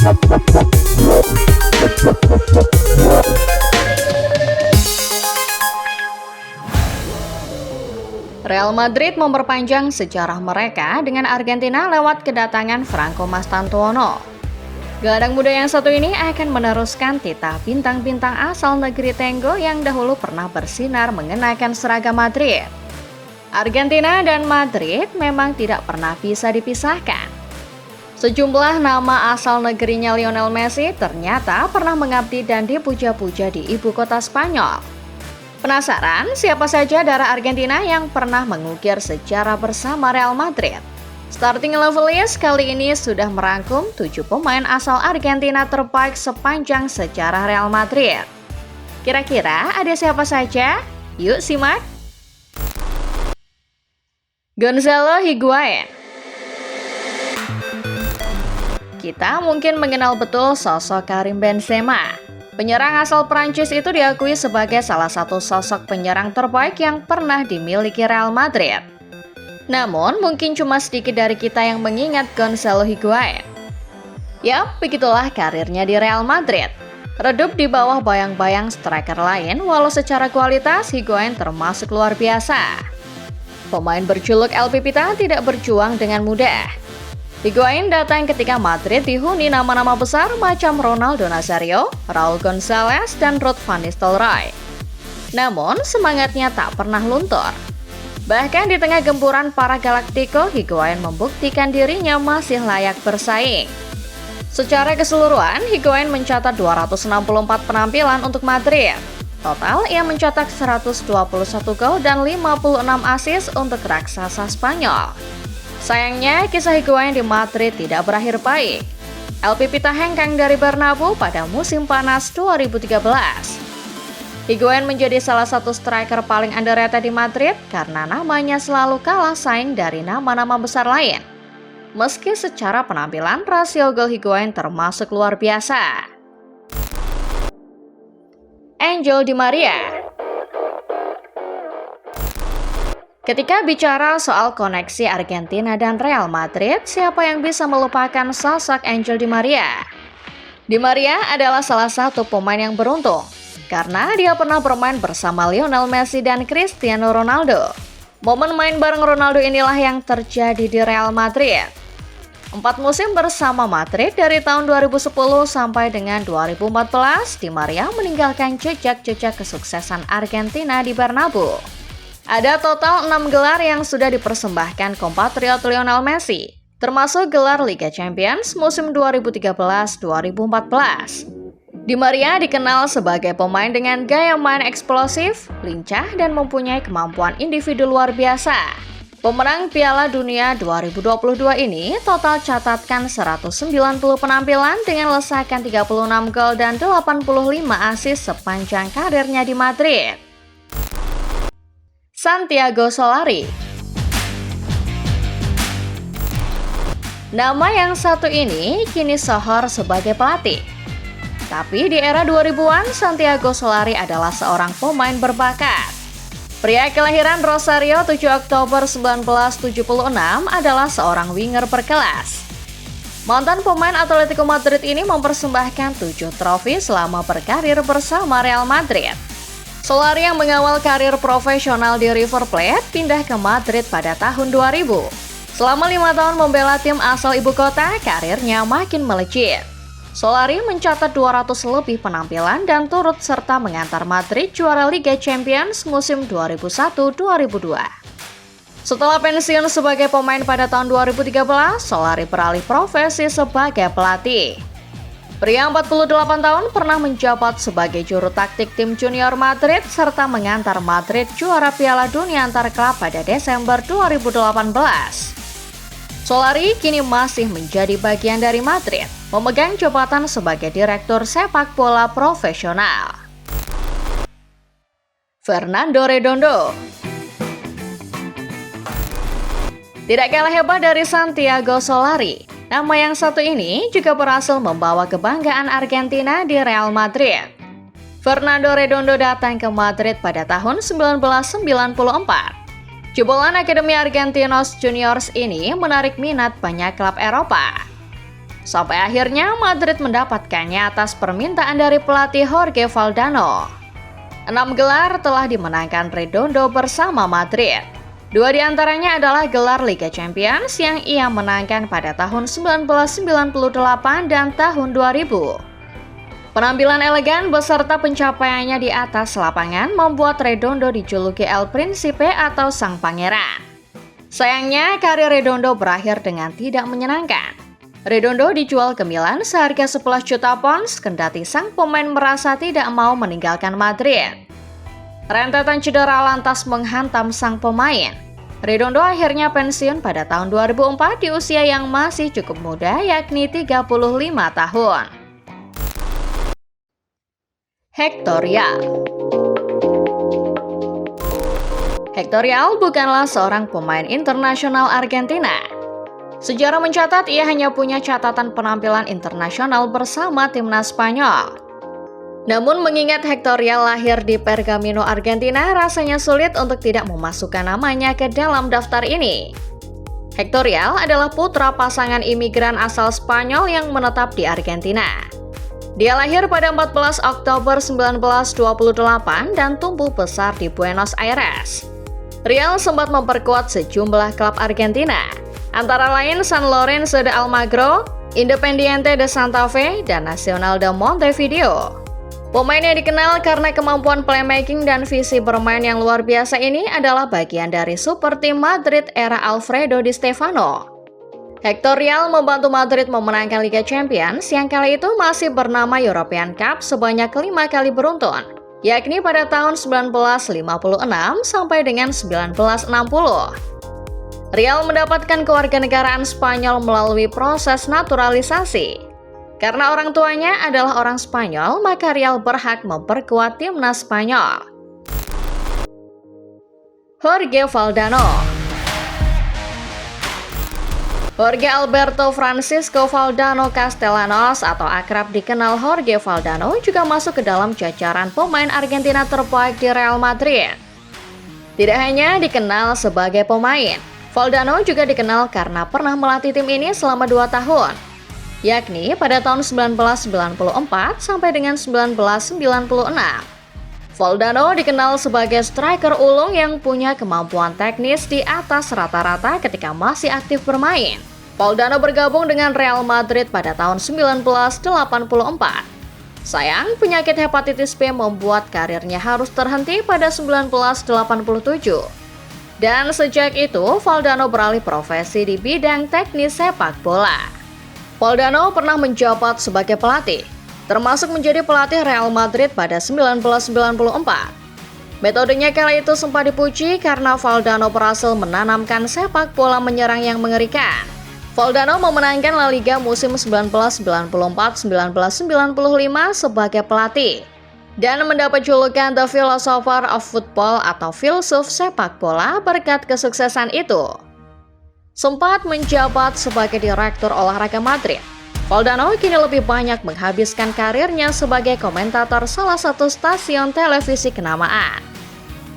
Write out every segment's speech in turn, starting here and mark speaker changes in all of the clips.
Speaker 1: Real Madrid memperpanjang sejarah mereka dengan Argentina lewat kedatangan Franco Mastantuono. Gelandang muda yang satu ini akan meneruskan titah bintang-bintang asal negeri Tenggo yang dahulu pernah bersinar mengenakan seragam Madrid. Argentina dan Madrid memang tidak pernah bisa dipisahkan. Sejumlah nama asal negerinya Lionel Messi ternyata pernah mengabdi dan dipuja-puja di ibu kota Spanyol. Penasaran siapa saja darah Argentina yang pernah mengukir sejarah bersama Real Madrid? Starting Level List kali ini sudah merangkum 7 pemain asal Argentina terbaik sepanjang sejarah Real Madrid. Kira-kira ada siapa saja? Yuk simak. Gonzalo Higuain. Kita mungkin mengenal betul sosok Karim Benzema. Penyerang asal Prancis itu diakui sebagai salah satu sosok penyerang terbaik yang pernah dimiliki Real Madrid. Namun, mungkin cuma sedikit dari kita yang mengingat Gonzalo Higuain. Yap, begitulah karirnya di Real Madrid. Redup di bawah bayang-bayang striker lain, walau secara kualitas Higuain termasuk luar biasa. Pemain berjuluk El Pipita tidak berjuang dengan mudah. Higuain datang ketika Madrid dihuni nama-nama besar macam Ronaldo Nazario, Raul Gonzalez, dan Ruud van Nistelrooy. Namun, semangatnya tak pernah luntur. Bahkan di tengah gempuran para Galactico, Higuain membuktikan dirinya masih layak bersaing. Secara keseluruhan, Higuain mencatat 264 penampilan untuk Madrid. Total, ia mencetak 121 gol dan 56 assist untuk raksasa Spanyol. Sayangnya, kisah Higuain di Madrid tidak berakhir baik. El Pipita hengkang dari Bernabeu pada musim panas 2013. Higuain menjadi salah satu striker paling underrated di Madrid karena namanya selalu kalah saing dari nama-nama besar lain. Meski secara penampilan, rasio gol Higuain termasuk luar biasa. Angel Di Maria. Ketika bicara soal koneksi Argentina dan Real Madrid, siapa yang bisa melupakan sosok Angel Di Maria? Di Maria adalah salah satu pemain yang beruntung, karena dia pernah bermain bersama Lionel Messi dan Cristiano Ronaldo. Momen main bareng Ronaldo inilah yang terjadi di Real Madrid. 4 musim bersama Madrid dari tahun 2010 sampai dengan 2014, Di Maria meninggalkan jejak-jejak kesuksesan Argentina di Bernabeu. Ada total 6 gelar yang sudah dipersembahkan kompatriot Lionel Messi, termasuk gelar Liga Champions musim 2013-2014. Di Maria dikenal sebagai pemain dengan gaya main eksplosif, lincah, dan mempunyai kemampuan individu luar biasa. Pemenang Piala Dunia 2022 ini total catatkan 190 penampilan dengan lesakan 36 gol dan 85 assist sepanjang karirnya di Madrid. Santiago Solari. Nama yang satu ini kini sohor sebagai pelatih. Tapi di era 2000-an, Santiago Solari adalah seorang pemain berbakat. Pria kelahiran Rosario 7 Oktober 1976 adalah seorang winger berkelas. Mantan pemain Atletico Madrid ini mempersembahkan 7 trofi selama berkarir bersama Real Madrid. Solari yang mengawal karir profesional di River Plate pindah ke Madrid pada tahun 2000. Selama 5 tahun membela tim asal ibu kota, karirnya makin melejit. Solari mencatat 200 lebih penampilan dan turut serta mengantar Madrid juara Liga Champions musim 2001-2002. Setelah pensiun sebagai pemain pada tahun 2013, Solari beralih profesi sebagai pelatih. Pria 48 tahun pernah menjabat sebagai juru taktik tim junior Madrid serta mengantar Madrid juara Piala Dunia antar klub pada Desember 2018. Solari kini masih menjadi bagian dari Madrid, memegang jabatan sebagai direktur sepak bola profesional. Fernando Redondo. Tidak kalah hebat dari Santiago Solari, nama yang satu ini juga berhasil membawa kebanggaan Argentina di Real Madrid. Fernando Redondo datang ke Madrid pada tahun 1994. Jebolan Akademi Argentinos Juniors ini menarik minat banyak klub Eropa. Sampai akhirnya Madrid mendapatkannya atas permintaan dari pelatih Jorge Valdano. 6 gelar telah dimenangkan Redondo bersama Madrid. 2 diantaranya adalah gelar Liga Champions yang ia menangkan pada tahun 1998 dan tahun 2000. Penampilan elegan beserta pencapaiannya di atas lapangan membuat Redondo dijuluki El Príncipe atau Sang Pangeran. Sayangnya, karir Redondo berakhir dengan tidak menyenangkan. Redondo dijual ke Milan seharga 11 juta pounds, kendati sang pemain merasa tidak mau meninggalkan Madrid. Rentetan cedera lantas menghantam sang pemain. Redondo akhirnya pensiun pada tahun 2004 di usia yang masih cukup muda, yakni 35 tahun. Héctor Real. Héctor Real bukanlah seorang pemain internasional Argentina. Sejarah mencatat ia hanya punya catatan penampilan internasional bersama timnas Spanyol. Namun mengingat Héctor Real lahir di Pergamino, Argentina, rasanya sulit untuk tidak memasukkan namanya ke dalam daftar ini. Héctor Real adalah putra pasangan imigran asal Spanyol yang menetap di Argentina. Dia lahir pada 14 Oktober 1928 dan tumbuh besar di Buenos Aires. Real sempat memperkuat sejumlah klub Argentina, antara lain San Lorenzo de Almagro, Independiente de Santa Fe, dan Nacional de Montevideo. Pemain yang dikenal karena kemampuan playmaking dan visi bermain yang luar biasa ini adalah bagian dari super tim Madrid era Alfredo Di Stefano. Héctor Real membantu Madrid memenangkan Liga Champions yang kala itu masih bernama European Cup sebanyak 5 kali beruntun, yakni pada tahun 1956 sampai dengan 1960. Real mendapatkan kewarganegaraan Spanyol melalui proses naturalisasi. Karena orang tuanya adalah orang Spanyol, maka Real berhak memperkuat timnas Spanyol. Jorge Valdano. Jorge Alberto Francisco Valdano Castellanos atau akrab dikenal Jorge Valdano juga masuk ke dalam jajaran pemain Argentina terbaik di Real Madrid. Tidak hanya dikenal sebagai pemain, Valdano juga dikenal karena pernah melatih tim ini selama 2 tahun, yakni pada tahun 1994 sampai dengan 1996. Valdano dikenal sebagai striker ulung yang punya kemampuan teknis di atas rata-rata ketika masih aktif bermain. Valdano bergabung dengan Real Madrid pada tahun 1984. Sayang, penyakit hepatitis B membuat karirnya harus terhenti pada 1987. Dan sejak itu, Valdano beralih profesi di bidang teknis sepak bola. Valdano pernah menjabat sebagai pelatih, termasuk menjadi pelatih Real Madrid pada 1994. Metodenya kala itu sempat dipuji karena Valdano berhasil menanamkan sepak bola menyerang yang mengerikan. Valdano memenangkan La Liga musim 1994-1995 sebagai pelatih dan mendapat julukan The Philosopher of Football atau filsuf sepak bola berkat kesuksesan itu. Sempat menjabat sebagai direktur olahraga Madrid, Valdano kini lebih banyak menghabiskan karirnya sebagai komentator salah satu stasiun televisi kenamaan.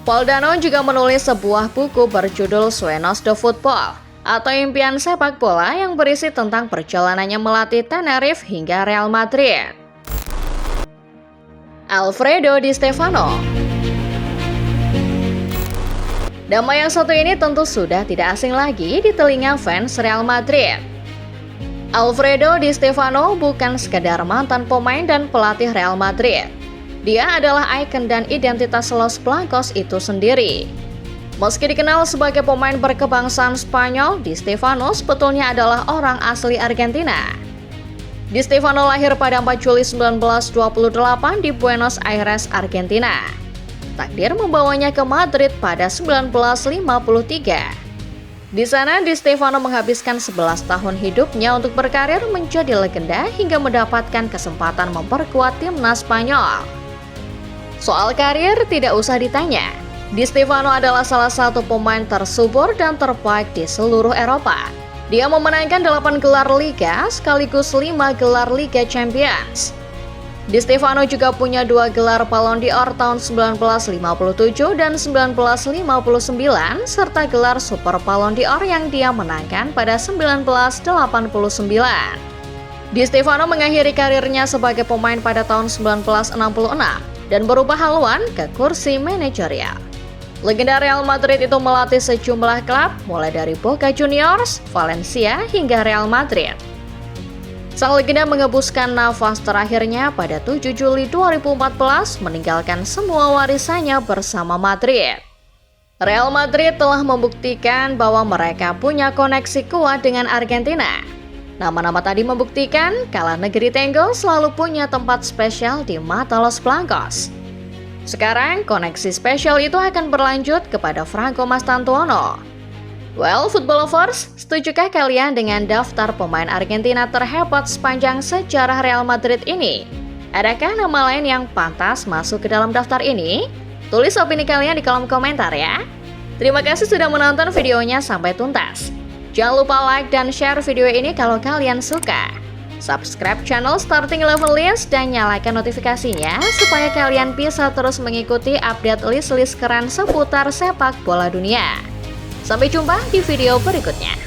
Speaker 1: Valdano juga menulis sebuah buku berjudul Sueños de Fútbol atau impian sepak bola yang berisi tentang perjalanannya melatih Tenerife hingga Real Madrid. Alfredo Di Stefano. Nama yang satu ini tentu sudah tidak asing lagi di telinga fans Real Madrid. Alfredo Di Stefano bukan sekedar mantan pemain dan pelatih Real Madrid. Dia adalah ikon dan identitas Los Blancos itu sendiri. Meski dikenal sebagai pemain berkebangsaan Spanyol, Di Stefano sebetulnya adalah orang asli Argentina. Di Stefano lahir pada 4 Juli 1928 di Buenos Aires, Argentina. Takdir membawanya ke Madrid pada 1953. Di sana, Di Stefano menghabiskan 11 tahun hidupnya untuk berkarir menjadi legenda hingga mendapatkan kesempatan memperkuat timnas Spanyol. Soal karir tidak usah ditanya. Di Stefano adalah salah satu pemain tersubur dan terbaik di seluruh Eropa. Dia memenangkan 8 gelar Liga sekaligus 5 gelar Liga Champions. Di Stefano juga punya 2 gelar Ballon d'Or tahun 1957 dan 1959 serta gelar Super Ballon d'Or yang dia menangkan pada 1989. Di Stefano mengakhiri karirnya sebagai pemain pada tahun 1966 dan berubah haluan ke kursi manajerial. Legenda Real Madrid itu melatih sejumlah klub mulai dari Boca Juniors, Valencia hingga Real Madrid. Sang legenda mengembuskan nafas terakhirnya pada 7 Juli 2014 meninggalkan semua warisannya bersama Madrid. Real Madrid telah membuktikan bahwa mereka punya koneksi kuat dengan Argentina. Nama-nama tadi membuktikan kalau negeri Tenggo selalu punya tempat spesial di mata Los Blancos. Sekarang, koneksi spesial itu akan berlanjut kepada Franco Mastantuono. Well, football lovers, setujukah kalian dengan daftar pemain Argentina terhebat sepanjang sejarah Real Madrid ini? Adakah nama lain yang pantas masuk ke dalam daftar ini? Tulis opini kalian di kolom komentar ya. Terima kasih sudah menonton videonya sampai tuntas. Jangan lupa like dan share video ini kalau kalian suka. Subscribe channel Starting 11 List dan nyalakan notifikasinya supaya kalian bisa terus mengikuti update list-list keren seputar sepak bola dunia. Sampai jumpa di video berikutnya.